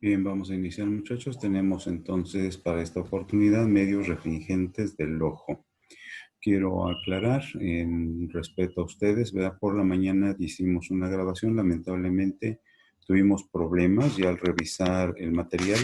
Bien, vamos a iniciar, muchachos. Tenemos entonces para esta oportunidad medios refringentes del ojo. Quiero aclarar en respeto a ustedes, ¿verdad? Por la mañana hicimos una grabación, lamentablemente tuvimos problemas y al revisar el material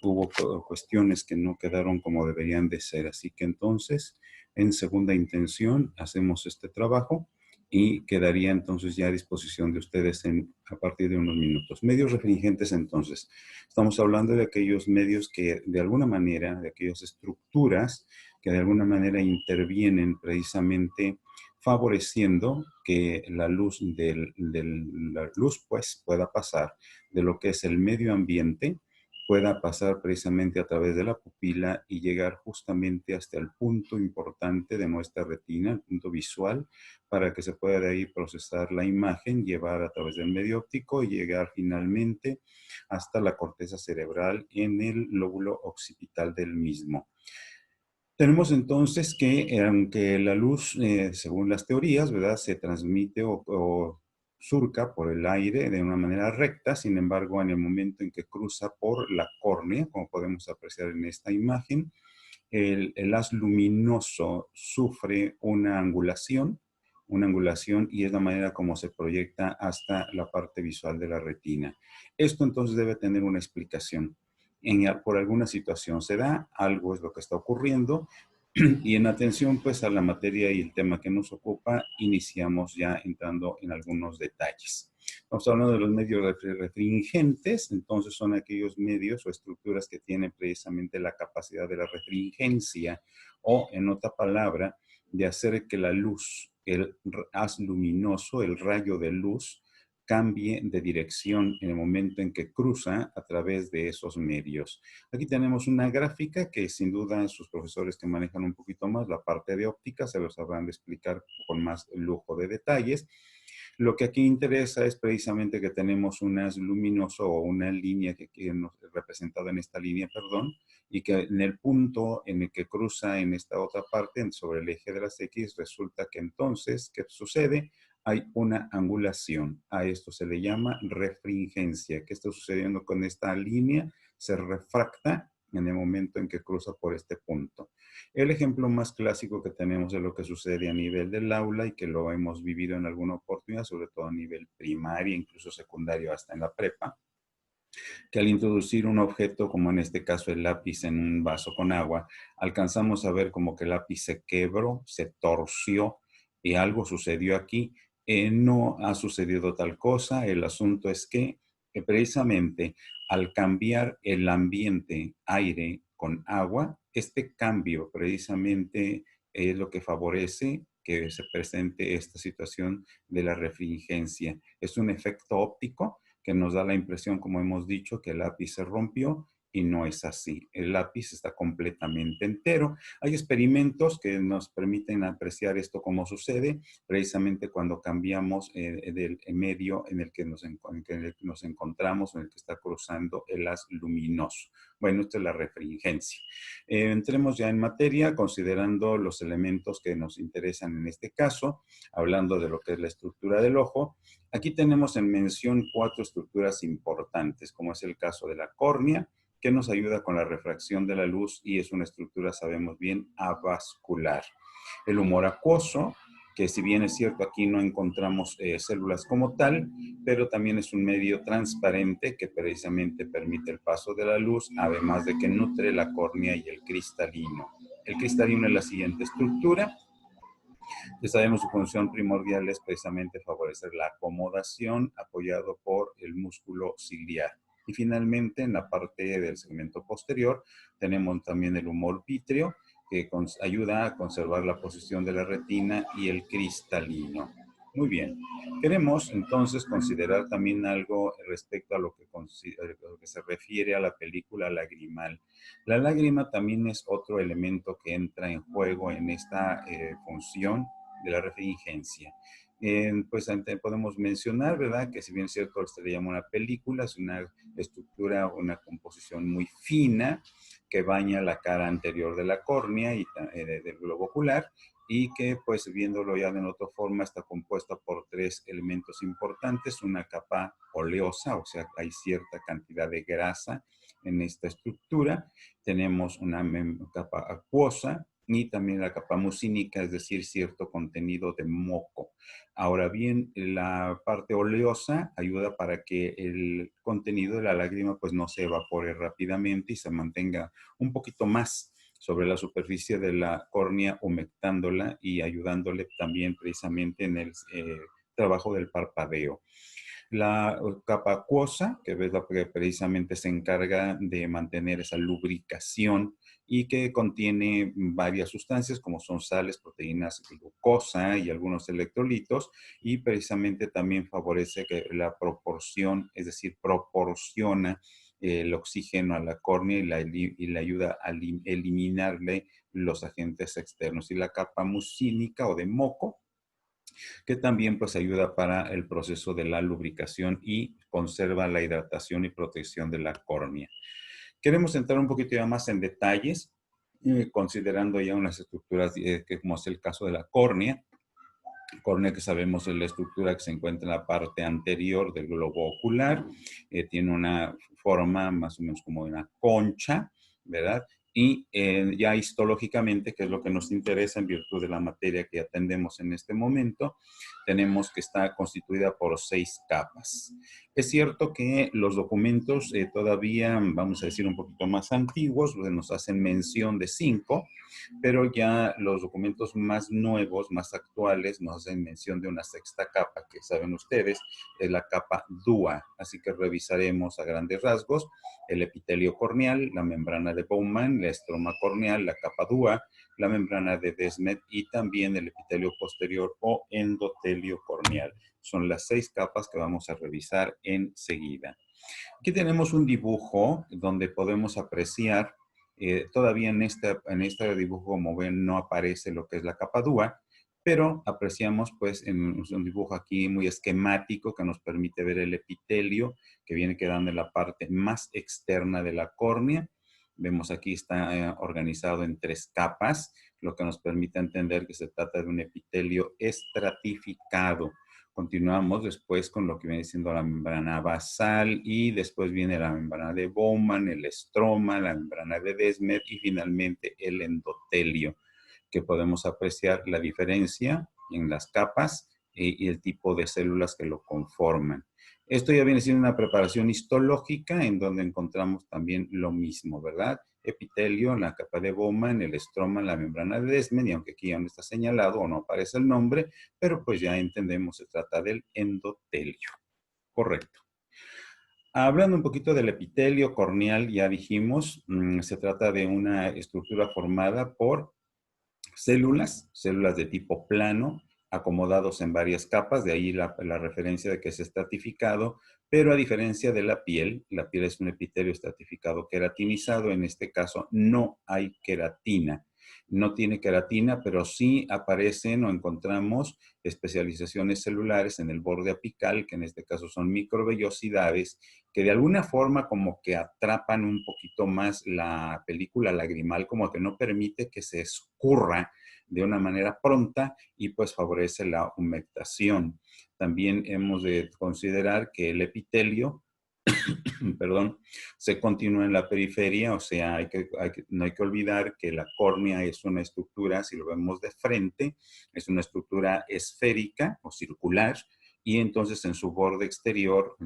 hubo cuestiones que no quedaron como deberían de ser. Así que entonces, en segunda intención, hacemos este trabajo y quedaría entonces ya a disposición de ustedes a partir de unos minutos. Medios refringentes entonces. Estamos hablando de aquellos medios que de alguna manera, de aquellas estructuras que de alguna manera intervienen precisamente favoreciendo que la luz la luz pues pueda pasar de lo que es el medio ambiente, pueda pasar precisamente a través de la pupila y llegar justamente hasta el punto importante de nuestra retina, el punto visual, para que se pueda de ahí procesar la imagen, llevar a través del medio óptico y llegar finalmente hasta la corteza cerebral en el lóbulo occipital del mismo. Tenemos entonces que, aunque la luz, según las teorías, ¿verdad?, se transmite o surca por el aire de una manera recta, sin embargo, en el momento en que cruza por la córnea, como podemos apreciar en esta imagen, el haz luminoso sufre una angulación y es la manera como se proyecta hasta la parte visual de la retina. Esto entonces debe tener una explicación. Por alguna situación se da, algo es lo que está ocurriendo, y en atención pues a la materia y el tema que nos ocupa, iniciamos ya entrando en algunos detalles. Estamos hablando de los medios refringentes, entonces son aquellos medios o estructuras que tienen precisamente la capacidad de la refringencia o, en otra palabra, de hacer que la luz, el haz luminoso, el rayo de luz, cambie de dirección en el momento en que cruza a través de esos medios. Aquí tenemos una gráfica que sin duda sus profesores que manejan un poquito más la parte de óptica se los sabrán de explicar con más lujo de detalles. Lo que aquí interesa es precisamente que tenemos un haz luminoso o una línea que nos representada en esta línea, perdón, y que en el punto en el que cruza en esta otra parte, sobre el eje de las X, resulta que entonces, ¿qué sucede? Hay una angulación. A esto se le llama refringencia. ¿Qué está sucediendo con esta línea? Se refracta en el momento en que cruza por este punto. El ejemplo más clásico que tenemos de lo que sucede a nivel del aula y que lo hemos vivido en alguna oportunidad, sobre todo a nivel primario, incluso secundario, hasta en la prepa, que al introducir un objeto, como en este caso el lápiz en un vaso con agua, alcanzamos a ver como que el lápiz se quebró, se torció y algo sucedió aquí. No ha sucedido tal cosa, el asunto es que precisamente al cambiar el ambiente aire con agua, este cambio precisamente es lo que favorece que se presente esta situación de la refringencia. Es un efecto óptico que nos da la impresión, como hemos dicho, que el lápiz se rompió y no es así. El lápiz está completamente entero. Hay experimentos que nos permiten apreciar esto como sucede, precisamente cuando cambiamos del medio en el que nos encontramos, en el que está cruzando el haz luminoso. Bueno, esta es la refringencia. Entremos ya en materia, considerando los elementos que nos interesan en este caso, hablando de lo que es la estructura del ojo. Aquí tenemos en mención 4 estructuras importantes, como es el caso de la córnea, que nos ayuda con la refracción de la luz y es una estructura, sabemos bien, avascular. El humor acuoso, que si bien es cierto aquí no encontramos células como tal, pero también es un medio transparente que precisamente permite el paso de la luz, además de que nutre la córnea y el cristalino. El cristalino es la siguiente estructura. Ya sabemos su función primordial es precisamente favorecer la acomodación apoyado por el músculo ciliar. Y finalmente, en la parte del segmento posterior, tenemos también el humor vítreo, que ayuda a conservar la posición de la retina y el cristalino. Muy bien. Queremos entonces considerar también algo respecto a lo que se refiere a la película lagrimal. La lágrima también es otro elemento que entra en juego en esta función de la refringencia. Pues podemos mencionar, ¿verdad? Que si bien es cierto, se le llama una película, es una estructura, una composición muy fina que baña la cara anterior de la córnea y del globo ocular y que pues viéndolo ya de otra forma está compuesta por tres elementos importantes, una capa oleosa, o sea, hay cierta cantidad de grasa en esta estructura, tenemos una capa acuosa y también la capa mucínica, es decir, cierto contenido de moco. Ahora bien, la parte oleosa ayuda para que el contenido de la lágrima pues no se evapore rápidamente y se mantenga un poquito más sobre la superficie de la córnea, humectándola y ayudándole también precisamente en el trabajo del parpadeo. La capa acuosa, que es la que precisamente se encarga de mantener esa lubricación y que contiene varias sustancias como son sales, proteínas, glucosa y algunos electrolitos, y precisamente también favorece que la proporción, es decir, proporciona el oxígeno a la córnea y la ayuda a eliminarle los agentes externos. Y la capa mucínica o de moco, que también pues ayuda para el proceso de la lubricación y conserva la hidratación y protección de la córnea. Queremos entrar un poquito ya más en detalles, considerando ya unas estructuras que como es el caso de la córnea. Córnea que sabemos es la estructura que se encuentra en la parte anterior del globo ocular, tiene una forma más o menos como de una concha, ¿verdad? Y ya histológicamente, que es lo que nos interesa en virtud de la materia que atendemos en este momento, tenemos que está constituida por 6 capas. Es cierto que los documentos todavía, vamos a decir, un poquito más antiguos, nos hacen mención de 5, pero ya los documentos más nuevos, más actuales, nos hacen mención de una sexta capa, que saben ustedes, es la capa DUA. Así que revisaremos a grandes rasgos el epitelio corneal, la membrana de Bowman, la estroma corneal, la capa DUA, la membrana de Desmet y también el epitelio posterior o endotelio corneal. Son las 6 capas que vamos a revisar enseguida. Aquí tenemos un dibujo donde podemos apreciar, todavía en este dibujo, como ven, no aparece lo que es la capa DUA, pero apreciamos pues en un dibujo aquí muy esquemático que nos permite ver el epitelio que viene quedando en la parte más externa de la córnea. Vemos aquí está organizado en 3 capas, lo que nos permite entender que se trata de un epitelio estratificado. Continuamos después con lo que viene siendo la membrana basal y después viene la membrana de Bowman, el estroma, la membrana de Desmet y finalmente el endotelio, que podemos apreciar la diferencia en las capas y el tipo de células que lo conforman. Esto ya viene siendo una preparación histológica en donde encontramos también lo mismo, ¿verdad? Epitelio, la capa de Bowman, el estroma, la membrana de Desmet, y aunque aquí ya no está señalado o no aparece el nombre, pero pues ya entendemos, se trata del endotelio. Correcto. Hablando un poquito del epitelio corneal, ya dijimos, se trata de una estructura formada por células de tipo plano, acomodados en varias capas, de ahí la referencia de que es estratificado, pero a diferencia de la piel es un epitelio estratificado queratinizado, en este caso no hay queratina. No tiene queratina, pero sí aparecen o encontramos especializaciones celulares en el borde apical, que en este caso son microvellosidades, que de alguna forma como que atrapan un poquito más la película lagrimal, como que no permite que se escurra de una manera pronta y pues favorece la humectación. También hemos de considerar que el epitelio, perdón, se continúa en la periferia, o sea, no hay que olvidar que la córnea es una estructura, si lo vemos de frente, es una estructura esférica o circular, y entonces en su borde exterior,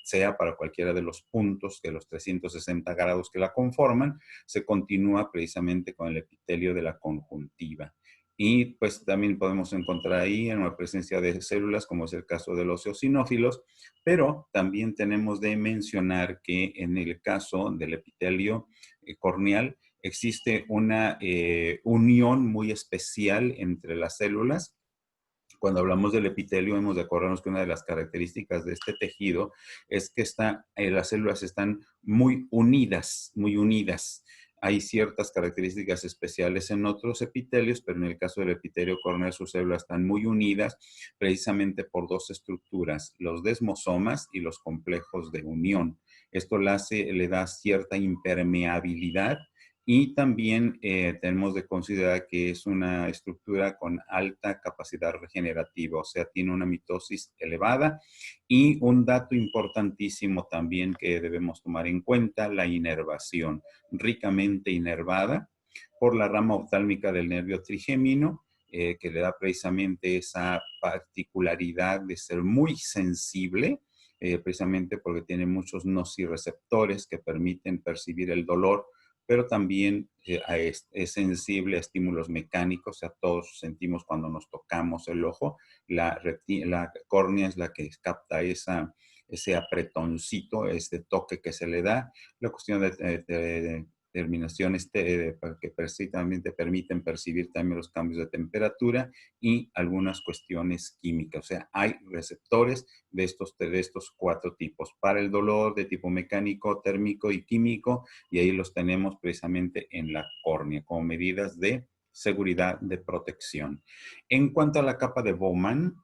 sea para cualquiera de los puntos de los 360 grados que la conforman, se continúa precisamente con el epitelio de la conjuntiva. Y pues también podemos encontrar ahí en la presencia de células, como es el caso de los eosinófilos, pero también tenemos de mencionar que en el caso del epitelio corneal existe una unión muy especial entre las células. Cuando hablamos del epitelio, hemos de acordarnos que una de las características de este tejido es que las células están muy unidas, muy unidas. Hay ciertas características especiales en otros epitelios, pero en el caso del epitelio corneal sus células están muy unidas precisamente por 2 estructuras, los desmosomas y los complejos de unión. Esto le da cierta impermeabilidad y también tenemos de considerar que es una estructura con alta capacidad regenerativa, o sea, tiene una mitosis elevada. Y un dato importantísimo también que debemos tomar en cuenta, la inervación, ricamente inervada por la rama oftálmica del nervio trigémino, que le da precisamente esa particularidad de ser muy sensible, precisamente porque tiene muchos nociceptores que permiten percibir el dolor, pero también es sensible a estímulos mecánicos, o sea, todos sentimos cuando nos tocamos el ojo, la córnea es la que capta ese apretoncito, ese toque que se le da, la cuestión de terminaciones que precisamente permiten percibir también los cambios de temperatura y algunas cuestiones químicas. O sea, hay receptores de estos cuatro tipos, para el dolor de tipo mecánico, térmico y químico, y ahí los tenemos precisamente en la córnea como medidas de seguridad de protección. En cuanto a la capa de Bowman,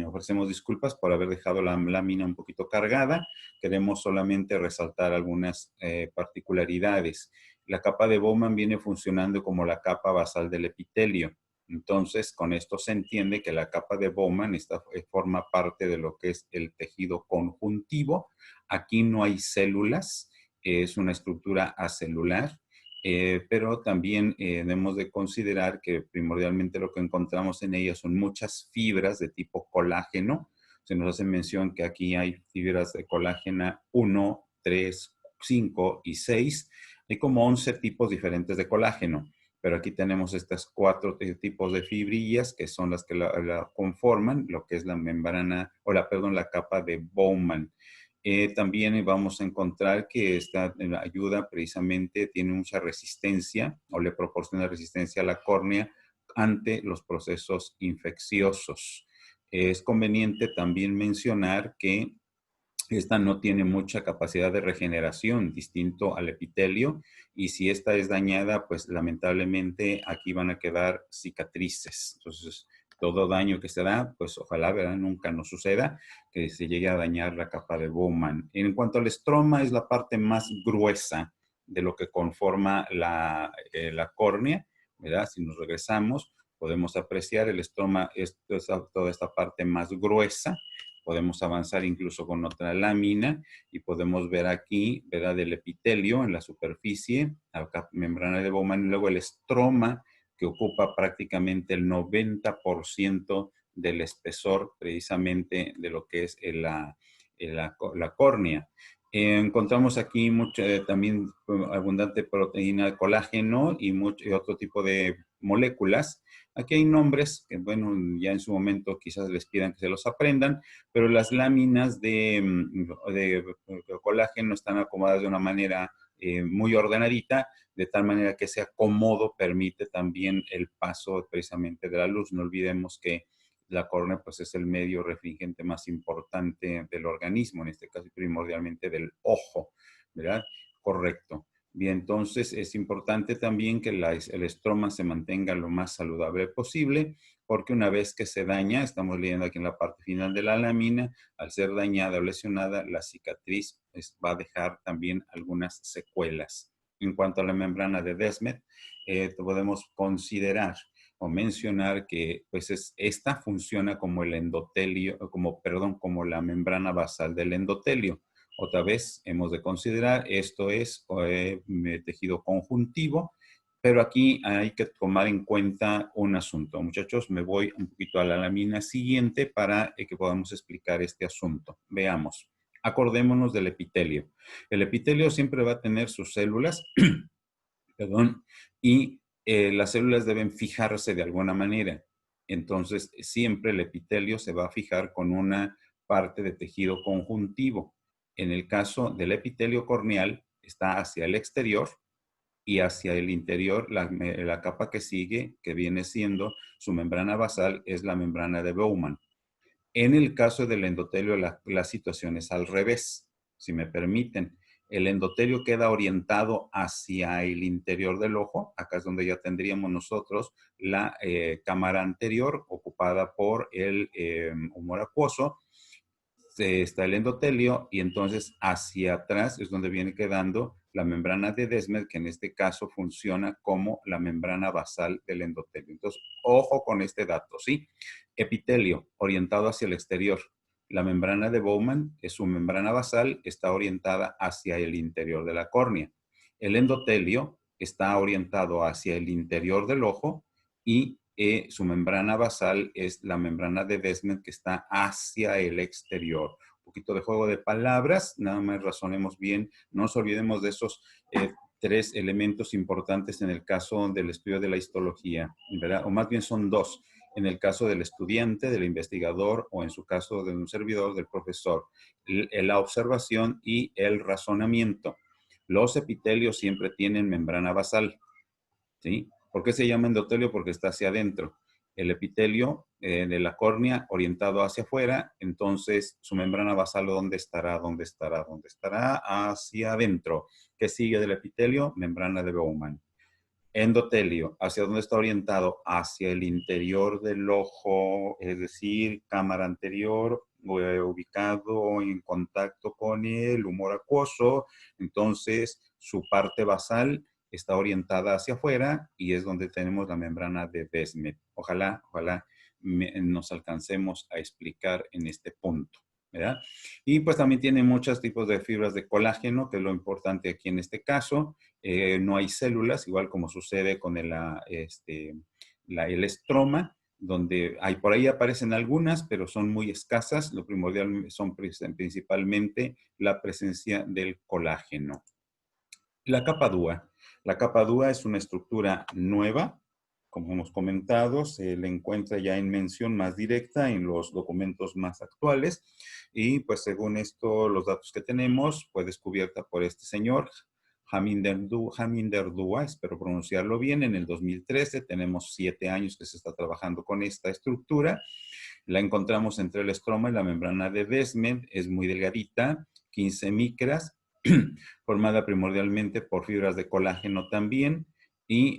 ofrecemos disculpas por haber dejado la lámina un poquito cargada. Queremos solamente resaltar algunas particularidades. La capa de Bowman viene funcionando como la capa basal del epitelio. Entonces, con esto se entiende que la capa de Bowman forma parte de lo que es el tejido conjuntivo. Aquí no hay células, es una estructura acelular, pero también debemos de considerar que primordialmente lo que encontramos en ella son muchas fibras de tipo colágeno. Se nos hace mención que aquí hay fibras de colágeno 1, 3, 5 y 6. Hay como 11 tipos diferentes de colágeno, pero aquí tenemos estas cuatro tipos de fibrillas que son las que la conforman, lo que es la membrana, la capa de Bowman. También vamos a encontrar que esta ayuda precisamente tiene mucha resistencia o le proporciona resistencia a la córnea ante los procesos infecciosos. Es conveniente también mencionar que esta no tiene mucha capacidad de regeneración, distinto al epitelio, y si esta es dañada, pues lamentablemente aquí van a quedar cicatrices. Entonces, todo daño que se da, pues ojalá, ¿verdad?, nunca nos suceda que se llegue a dañar la capa de Bowman. En cuanto al estroma, es la parte más gruesa de lo que conforma la córnea, ¿verdad? Si nos regresamos, podemos apreciar el estroma, toda esta parte más gruesa. Podemos avanzar incluso con otra lámina y podemos ver aquí, ¿verdad?, del epitelio en la superficie, la membrana de Bowman, y luego el estroma, que ocupa prácticamente el 90% del espesor precisamente de lo que es la córnea. Encontramos aquí también abundante proteína de colágeno y otro tipo de moléculas. Aquí hay nombres que, bueno, ya en su momento quizás les pidan que se los aprendan, pero las láminas de colágeno están acomodadas de una manera muy ordenadita, de tal manera que ese acomodo permite también el paso precisamente de la luz. No olvidemos que la córnea pues es el medio refringente más importante del organismo, en este caso primordialmente del ojo, ¿verdad? Correcto. Bien, entonces es importante también que el estroma se mantenga lo más saludable posible, porque una vez que se daña, estamos leyendo aquí en la parte final de la lámina, al ser dañada o lesionada, la cicatriz va a dejar también algunas secuelas. En cuanto a la membrana de Desmet, podemos considerar o mencionar que pues esta funciona como el endotelio, como la membrana basal del endotelio. Otra vez hemos de considerar, esto es tejido conjuntivo, pero aquí hay que tomar en cuenta un asunto. Muchachos, me voy un poquito a la lámina siguiente para que podamos explicar este asunto. Veamos. Acordémonos del epitelio. El epitelio siempre va a tener sus células, perdón, y las células deben fijarse de alguna manera. Entonces, siempre el epitelio se va a fijar con una parte de tejido conjuntivo. En el caso del epitelio corneal, está hacia el exterior y hacia el interior, la capa que sigue, que viene siendo su membrana basal, es la membrana de Bowman. En el caso del endotelio, la situación es al revés, si me permiten. El endotelio queda orientado hacia el interior del ojo. Acá es donde ya tendríamos nosotros la cámara anterior ocupada por el humor acuoso. Está el endotelio y entonces hacia atrás es donde viene quedando la membrana de Desmet, que en este caso funciona como la membrana basal del endotelio. Entonces, ojo con este dato, ¿sí? Epitelio, orientado hacia el exterior. La membrana de Bowman es su membrana basal, está orientada hacia el interior de la córnea. El endotelio está orientado hacia el interior del ojo y su membrana basal es la membrana de Desmet que está hacia el exterior. Un poquito de juego de palabras, nada más razonemos bien, no nos olvidemos de esos tres elementos importantes en el caso del estudio de la histología, ¿verdad? O más bien son dos, en el caso del estudiante, del investigador, o en su caso de un servidor, del profesor, la observación y el razonamiento. Los epitelios siempre tienen membrana basal, ¿sí? ¿Por qué se llama endotelio? Porque está hacia adentro. El epitelio de la córnea orientado hacia afuera, entonces su membrana basal, ¿dónde estará? ¿Dónde estará? ¿Dónde estará? Hacia adentro. ¿Qué sigue del epitelio? Membrana de Bowman. Endotelio, ¿hacia dónde está orientado? Hacia el interior del ojo, es decir, cámara anterior, ubicado en contacto con el humor acuoso. Entonces, su parte basal está orientada hacia afuera y es donde tenemos la membrana de Desmet. Ojalá nos alcancemos a explicar en este punto, ¿verdad? Y pues también tiene muchos tipos de fibras de colágeno, que es lo importante aquí en este caso. No hay células, igual como sucede con el estroma, donde hay, por ahí aparecen algunas, pero son muy escasas. Lo primordial son principalmente la presencia del colágeno. La capa DUA. La capa DUA es una estructura nueva, como hemos comentado, se le encuentra ya en mención más directa en los documentos más actuales y pues según esto, los datos que tenemos, fue descubierta por este señor, Haminder Dua, espero pronunciarlo bien, en el 2013. Tenemos 7 años que se está trabajando con esta estructura. La encontramos entre el estroma y la membrana de Desmet, es muy delgadita, 15 micras, formada primordialmente por fibras de colágeno también, y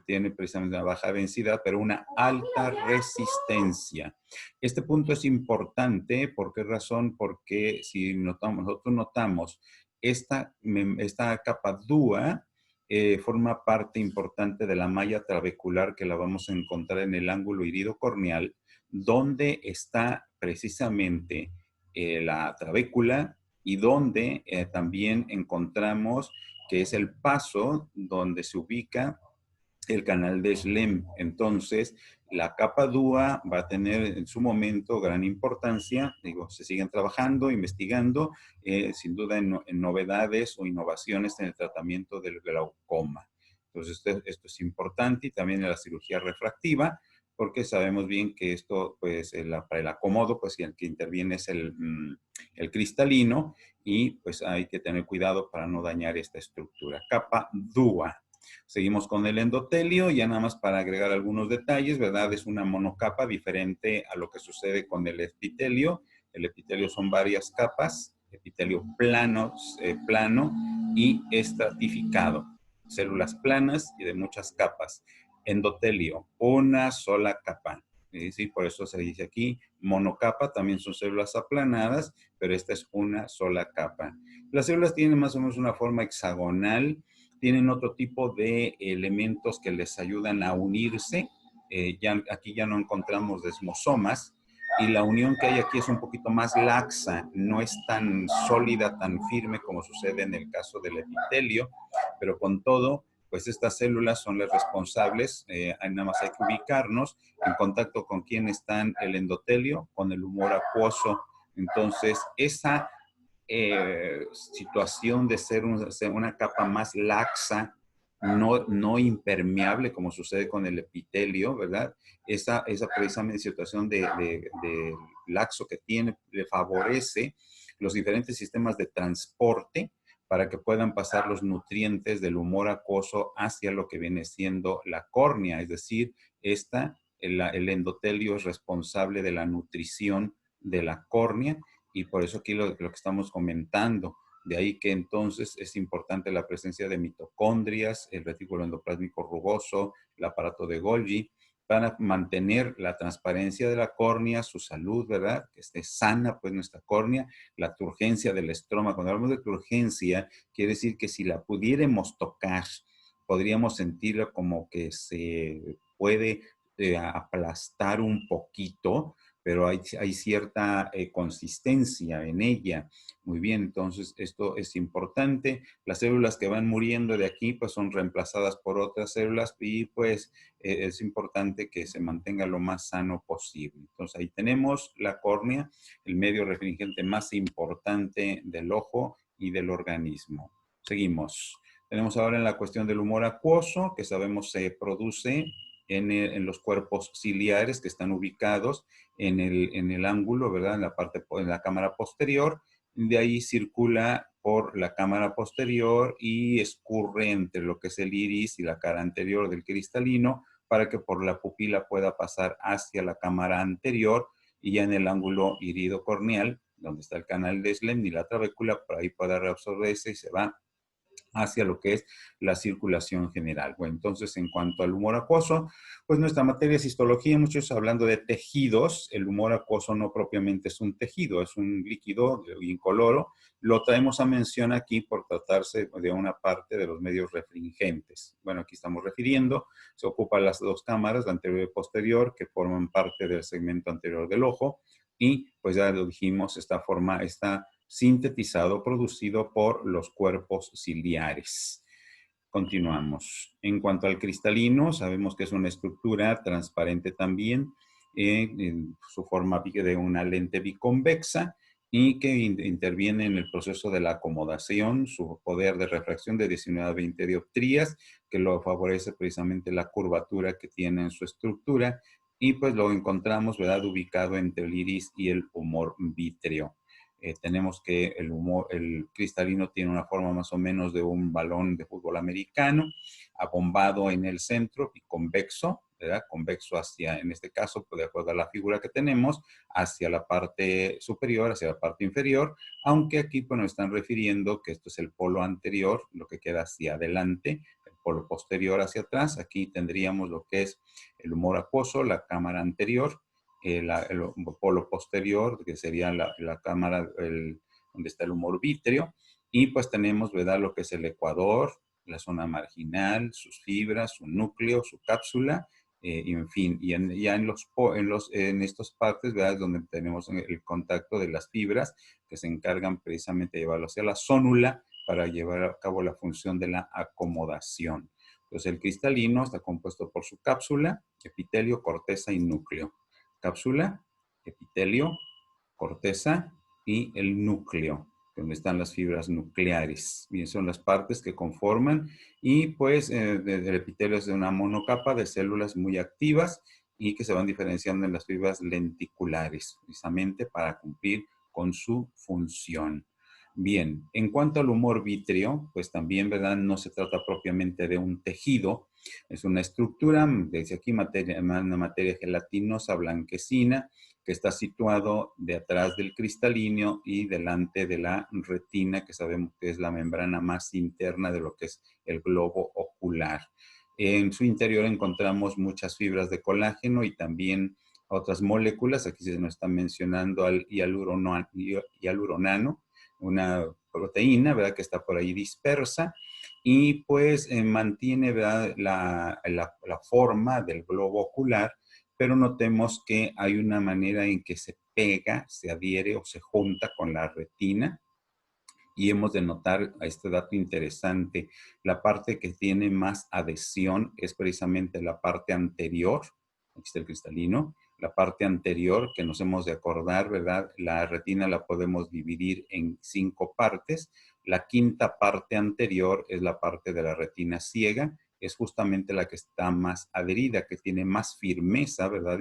tiene precisamente una baja densidad, pero una alta resistencia. Este punto es importante. ¿Por qué razón? Porque si nosotros notamos esta capa DUA, forma parte importante de la malla trabecular que la vamos a encontrar en el ángulo iridocorneal, donde está precisamente la trabécula y donde también encontramos que es el paso donde se ubica el canal de Schlemm. Entonces, la capa DUA va a tener en su momento gran importancia. Digo, se siguen trabajando, investigando, sin duda en novedades o innovaciones en el tratamiento del glaucoma. Entonces, esto es importante, y también en la cirugía refractiva, porque sabemos bien que esto, pues, para el acomodo, pues, el que interviene es el cristalino, y pues hay que tener cuidado para no dañar esta estructura. Capa DUA. Seguimos con el endotelio, ya nada más para agregar algunos detalles, ¿verdad? Es una monocapa diferente a lo que sucede con el epitelio. El epitelio son varias capas, epitelio plano y estratificado. Células planas y de muchas capas. Endotelio, una sola capa. ¿Sí? Por eso se dice aquí monocapa, también son células aplanadas, pero esta es una sola capa. Las células tienen más o menos una forma hexagonal, tienen otro tipo de elementos que les ayudan a unirse. Aquí ya no encontramos desmosomas, y la unión que hay aquí es un poquito más laxa, no es tan sólida, tan firme como sucede en el caso del epitelio, pero con todo, pues estas células son las responsables. Nada más hay que ubicarnos en contacto con quién están: el endotelio, con el humor acuoso. Entonces, esa situación de ser una capa más laxa, no impermeable, como sucede con el epitelio, ¿verdad? Esa precisamente situación de laxo que tiene, le favorece los diferentes sistemas de transporte para que puedan pasar los nutrientes del humor acuoso hacia lo que viene siendo la córnea. Es decir, el endotelio es responsable de la nutrición de la córnea, y por eso aquí lo que estamos comentando. De ahí que entonces es importante la presencia de mitocondrias, el retículo endoplásmico rugoso, el aparato de Golgi, para mantener la transparencia de la córnea, su salud, ¿verdad? Que esté sana, pues, nuestra córnea, la turgencia del estroma. Cuando hablamos de turgencia, quiere decir que si la pudiéramos tocar, podríamos sentirla como que se puede aplastar un poquito, pero hay cierta consistencia en ella. Muy bien, entonces esto es importante. Las células que van muriendo de aquí, pues son reemplazadas por otras células y pues es importante que se mantenga lo más sano posible. Entonces ahí tenemos la córnea, el medio refringente más importante del ojo y del organismo. Seguimos. Tenemos ahora en la cuestión del humor acuoso, que sabemos se produce en los cuerpos ciliares que están ubicados en el ángulo, ¿verdad? En la cámara posterior. De ahí circula por la cámara posterior y escurre entre lo que es el iris y la cara anterior del cristalino para que por la pupila pueda pasar hacia la cámara anterior y ya en el ángulo iridocorneal, donde está el canal de Schlemm y la trabécula, por ahí pueda reabsorberse y se va hacia lo que es la circulación general. Bueno, entonces, en cuanto al humor acuoso, pues nuestra materia es histología, muchos hablando de tejidos. El humor acuoso no propiamente es un tejido, es un líquido incoloro. Lo traemos a mención aquí por tratarse de una parte de los medios refringentes. Bueno, aquí estamos refiriendo, se ocupan las dos cámaras, la anterior y posterior, que forman parte del segmento anterior del ojo. Y pues ya lo dijimos, esta forma está sintetizado, producido por los cuerpos ciliares. Continuamos. En cuanto al cristalino, sabemos que es una estructura transparente también, en su forma de una lente biconvexa y que interviene en el proceso de la acomodación, su poder de refracción de 19 a 20 dioptrías, que lo favorece precisamente la curvatura que tiene en su estructura, y pues lo encontramos, ¿verdad?, ubicado entre el iris y el humor vítreo. Tenemos que el cristalino tiene una forma más o menos de un balón de fútbol americano, abombado en el centro y convexo, ¿verdad? Convexo hacia, en este caso, de acuerdo a la figura que tenemos, hacia la parte superior, hacia la parte inferior, aunque aquí pues, nos están refiriendo que esto es el polo anterior, lo que queda hacia adelante, el polo posterior hacia atrás. Aquí tendríamos lo que es el humor acuoso, la cámara anterior, el polo posterior, que sería la cámara donde está el humor vítreo, y pues tenemos, ¿verdad?, lo que es el ecuador, la zona marginal, sus fibras, su núcleo, su cápsula, y en fin, y ya en estas partes, ¿verdad?, es donde tenemos el contacto de las fibras que se encargan precisamente de llevarlo hacia la zónula para llevar a cabo la función de la acomodación. Entonces el cristalino está compuesto por su cápsula, epitelio, corteza y núcleo. Cápsula, epitelio, corteza y el núcleo, donde están las fibras nucleares. Bien, son las partes que conforman y pues el epitelio es de una monocapa de células muy activas y que se van diferenciando en las fibras lenticulares, precisamente para cumplir con su función. Bien, en cuanto al humor vítreo, pues también, ¿verdad?, no se trata propiamente de un tejido, es una estructura, dice aquí, una materia gelatinosa blanquecina, que está situado de atrás del cristalino y delante de la retina, que sabemos que es la membrana más interna de lo que es el globo ocular. En su interior encontramos muchas fibras de colágeno y también otras moléculas. Aquí se nos está mencionando al hialuronano, una proteína, ¿verdad?, que está por ahí dispersa y pues mantiene, ¿verdad?, la forma del globo ocular, pero notemos que hay una manera en que se pega, se adhiere o se junta con la retina y hemos de notar a este dato interesante. La parte que tiene más adhesión es precisamente la parte anterior, aquí está el cristalino, la parte anterior que nos hemos de acordar, ¿verdad? La retina la podemos dividir en 5 partes. La quinta parte anterior es la parte de la retina ciega, es justamente la que está más adherida, que tiene más firmeza, ¿verdad?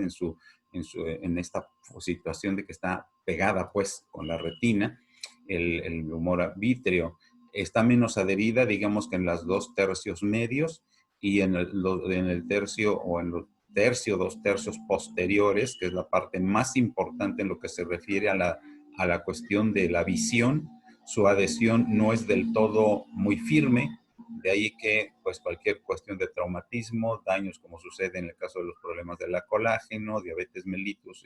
En esta situación de que está pegada pues con la retina. El humor vítreo está menos adherida, digamos que en las 2 tercios medios y en el tercio o en los tercio, 2 tercios posteriores, que es la parte más importante en lo que se refiere a la cuestión de la visión. Su adhesión no es del todo muy firme, De ahí que pues cualquier cuestión de traumatismo, daños como sucede en el caso de los problemas de la colágeno, diabetes mellitus,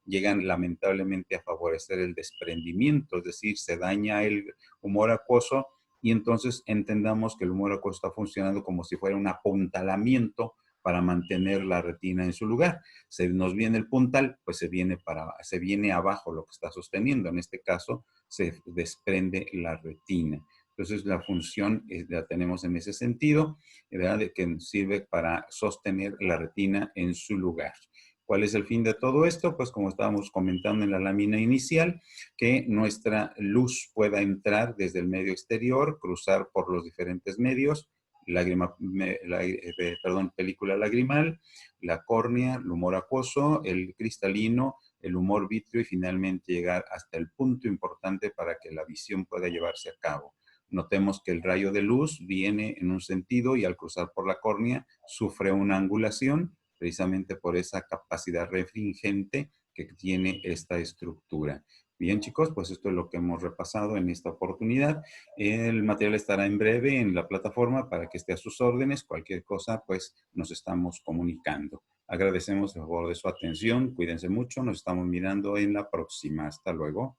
llegan lamentablemente a favorecer el desprendimiento, es decir, se daña el humor acuoso y entonces entendamos que el humor acuoso está funcionando como si fuera un apuntalamiento para mantener la retina en su lugar. Se nos viene el puntal, pues se viene abajo lo que está sosteniendo. En este caso, se desprende la retina. Entonces, la función la tenemos en ese sentido, ¿verdad? De que sirve para sostener la retina en su lugar. ¿Cuál es el fin de todo esto? Pues como estábamos comentando en la lámina inicial, que nuestra luz pueda entrar desde el medio exterior, cruzar por los diferentes medios, película lagrimal, la córnea, el humor acuoso, el cristalino, el humor vítreo y finalmente llegar hasta el punto importante para que la visión pueda llevarse a cabo. Notemos que el rayo de luz viene en un sentido y al cruzar por la córnea sufre una angulación precisamente por esa capacidad refringente que tiene esta estructura. Bien, chicos, pues esto es lo que hemos repasado en esta oportunidad. El material estará en breve en la plataforma para que esté a sus órdenes. Cualquier cosa, pues nos estamos comunicando. Agradecemos el favor de su atención. Cuídense mucho. Nos estamos mirando en la próxima. Hasta luego.